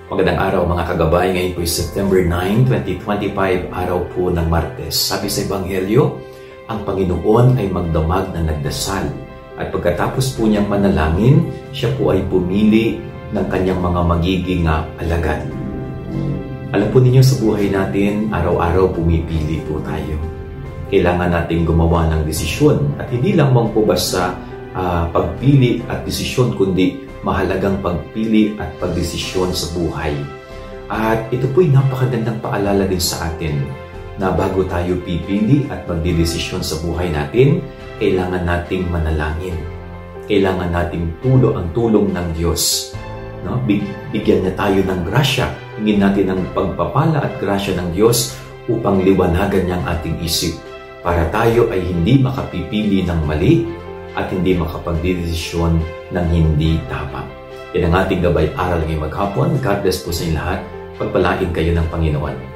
Magandang araw mga kagabay. Ngayon po ay September 9, 2025, araw po ng Martes. Sabi sa Ebanghelyo, ang Panginoon ay magdamag na nagdasal. At pagkatapos po niyang manalangin, siya po ay pumili ng kanyang mga magiging alagad. Alam po ninyo sa buhay natin, araw-araw pumipili po tayo. Kailangan nating gumawa ng desisyon. At hindi lamang po basta pagpili at desisyon, kundi mahalagang pagpili at pagdesisyon sa buhay. At ito po'y napakagandang paalala din sa atin na bago tayo pipili at magdedesisyon sa buhay natin, kailangan nating manalangin. Kailangan nating ang tulong ng Diyos. No? Bigyan niya tayo ng grasya. Hingin natin ang pagpapala at grasya ng Diyos upang liwanagan niya ang ating isip para tayo ay hindi makapipili ng mali at hindi makapagdedesisyon ng hindi tama. Yan ang ating gabay aral ngayong maghapon. God bless po sa inyo lahat. Pagpalain kayo ng Panginoon.